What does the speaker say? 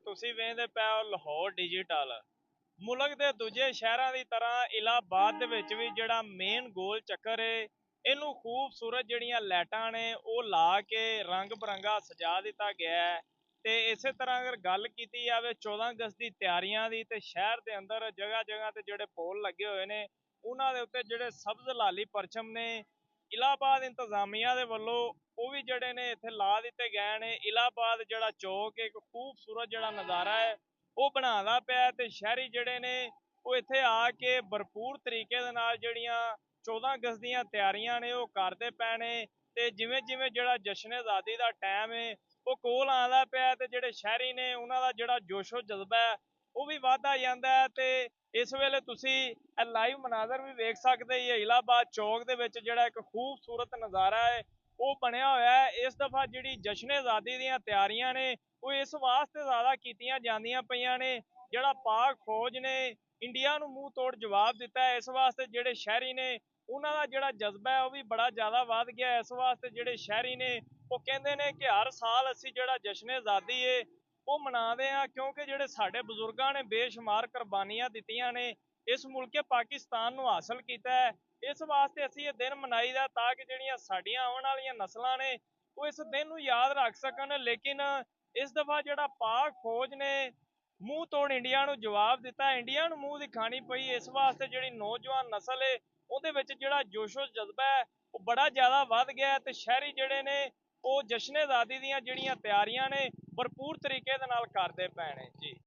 ਤੁਸੀਂ ਵੇਖਦੇ ਪਏ ਹੋ ਲਾਹੌਰ ਡਿਜੀਟਲ ਮੁਲਕ ਦੇ ਦੂਜੇ ਸ਼ਹਿਰਾਂ ਦੀ ਤਰ੍ਹਾਂ ਇਲਾਹਾਬਾਦ ਦੇ ਵਿੱਚ ਵੀ ਜਿਹੜਾ ਮੇਨ ਗੋਲ ਚੱਕਰ ਏ ਇਹਨੂੰ ਖੂਬਸੂਰਤ ਜਿਹੜੀਆਂ ਲਾਈਟਾਂ ਨੇ ਉਹ ਲਾ ਕੇ ਰੰਗ ਬਰੰਗਾ ਸਜਾ ਦਿੱਤਾ ਗਿਆ ਹੈ। ਤੇ ਇਸੇ ਤਰ੍ਹਾਂ ਅਗਰ ਗੱਲ ਕੀਤੀ ਜਾਵੇ 14 ਅਗਸਤ ਦੀ ਤਿਆਰੀਆਂ ਦੀ ਤੇ ਸ਼ਹਿਰ ਦੇ ਅੰਦਰ ਜਗ੍ਹਾ ਜਗ੍ਹਾ ਤੇ ਜਿਹੜੇ ਪੋਲ ਲੱਗੇ ਹੋਏ ਨੇ ਉਹਨਾਂ ਦੇ ਉੱਤੇ ਜਿਹੜੇ ਸਬਜ਼ ਲਾਲੀ ਪਰਚਮ ਨੇ ਇਲਾਹਾਬਾਦ ਇੰਤਜ਼ਾਮੀਆ ਦੇ ਵੱਲੋਂ ਉਹ ਵੀ ਜਿਹੜੇ ਨੇ ਇੱਥੇ ਲਾ ਦਿੱਤੇ ਗਏ ਨੇ। ਇਲਾਹਾਬਾਦ ਜਿਹੜਾ ਚੌਕ ਇੱਕ ਖੂਬਸੂਰਤ ਜਿਹੜਾ ਨਜ਼ਾਰਾ ਹੈ ਉਹ ਬਣਾਉਂਦਾ ਪਿਆ ਤੇ ਸ਼ਹਿਰੀ ਜਿਹੜੇ ਨੇ ਉਹ ਇੱਥੇ ਆ ਕੇ ਭਰਪੂਰ ਤਰੀਕੇ ਦੇ ਨਾਲ ਜਿਹੜੀਆਂ 14 ਅਗਸਤ ਦੀਆਂ ਤਿਆਰੀਆਂ ਨੇ ਉਹ ਕਰਦੇ ਪਏ ਨੇ। ਤੇ ਜਿਵੇਂ ਜਿਵੇਂ ਜਿਹੜਾ ਜਸ਼ਨ ਆਜ਼ਾਦੀ ਦਾ ਟਾਈਮ ਹੈ ਉਹ ਕੋਲ ਆਉਂਦਾ ਪਿਆ ਤੇ ਜਿਹੜੇ ਸ਼ਹਿਰੀ ਨੇ ਉਹਨਾਂ ਦਾ ਜਿਹੜਾ ਜੋਸ਼ੋ ਜਜ਼ਬਾ ਹੈ ਉਹ ਵੀ ਵਧਦਾ ਜਾਂਦਾ ਹੈ। ਤੇ ਇਸ ਵੇਲੇ ਤੁਸੀਂ ਇਹ ਲਾਈਵ ਮਨਾਜ਼ਰ ਵੀ ਵੇਖ ਸਕਦੇ ਹੀ ਇਲਾਹਾਬਾਦ ਚੌਕ ਦੇ ਵਿੱਚ ਜਿਹੜਾ ਇੱਕ ਖੂਬਸੂਰਤ ਨਜ਼ਾਰਾ ਹੈ ਉਹ ਬਣਿਆ ਹੋਇਆ ਹੈ। ਇਸ ਦਫਾ ਜਿਹੜੀ ਜਸ਼ਨ ਆਜ਼ਾਦੀ ਦੀਆਂ ਤਿਆਰੀਆਂ ਨੇ ਉਹ ਇਸ ਵਾਸਤੇ ਜ਼ਿਆਦਾ ਕੀਤੀਆਂ ਜਾਂਦੀਆਂ ਪਈਆਂ ਨੇ ਜਿਹੜਾ ਪਾਕ ਫੌਜ ਨੇ ਇੰਡੀਆ ਨੂੰ ਮੂੰਹ ਤੋੜ ਜਵਾਬ ਦਿੱਤਾ ਹੈ। ਇਸ ਵਾਸਤੇ ਜਿਹੜੇ ਸ਼ਹਿਰੀ ਨੇ ਉਹਨਾਂ ਦਾ ਜਿਹੜਾ ਜਜ਼ਬਾ ਹੈ ਉਹ ਵੀ ਬੜਾ ਜ਼ਿਆਦਾ ਵੱਧ ਗਿਆ। ਇਸ ਵਾਸਤੇ ਜਿਹੜੇ ਸ਼ਹਿਰੀ ਨੇ ਉਹ ਕਹਿੰਦੇ ਨੇ ਕਿ ਹਰ ਸਾਲ ਅਸੀਂ ਜਿਹੜਾ ਜਸ਼ਨ ਆਜ਼ਾਦੀ ਹੈ ਉਹ ਮਨਾਉਂਦੇ ਆ ਕਿਉਂਕਿ ਜਿਹੜੇ ਸਾਡੇ ਬਜ਼ੁਰਗਾਂ ਨੇ ਬੇਸ਼ੁਮਾਰ ਕੁਰਬਾਨੀਆਂ ਦਿੱਤੀਆਂ ਨੇ ਇਸ ਮੁਲਕੇ ਪਾਕਿਸਤਾਨ ਨੂੰ ਹਾਸਲ ਕੀਤਾ ਹੈ। ਇਸ ਵਾਸਤੇ ਅਸੀਂ ਇਹ ਦਿਨ ਮਨਾਈਦਾ ਤਾਂ ਕਿ ਜਿਹੜੀਆਂ ਸਾਡੀਆਂ ਆਉਣ ਵਾਲੀਆਂ ਨਸਲਾਂ ਨੇ ਉਹ ਇਸ ਦਿਨ ਨੂੰ ਯਾਦ ਰੱਖ ਸਕਣ। ਲੇਕਿਨ ਇਸ ਦਫਾ ਜਿਹੜਾ ਪਾਕ ਫੌਜ ਨੇ ਮੂੰਹ ਤੋੜ ਇੰਡੀਆ ਨੂੰ ਜਵਾਬ ਦਿੱਤਾ, ਇੰਡੀਆ ਨੂੰ ਮੂੰਹ ਦਿਖਾਣੀ ਪਈ। ਇਸ ਵਾਸਤੇ ਜਿਹੜੀ ਨੌਜਵਾਨ ਨਸਲ ਹੈ ਉਹਦੇ ਵਿੱਚ ਜਿਹੜਾ ਜੋਸ਼ੋ ਜਜ਼ਬਾ ਹੈ ਉਹ ਬੜਾ ਜ਼ਿਆਦਾ ਵੱਧ ਗਿਆ ਤੇ ਸ਼ਹਿਰੀ ਜਿਹੜੇ ਨੇ ਉਹ ਜਸ਼ਨ ਆਜ਼ਾਦੀ ਦੀਆਂ ਜਿਹੜੀਆਂ ਤਿਆਰੀਆਂ ਨੇ ਭਰਪੂਰ ਤਰੀਕੇ ਦੇ ਨਾਲ ਕਰਦੇ ਪਏ ਨੇ ਜੀ।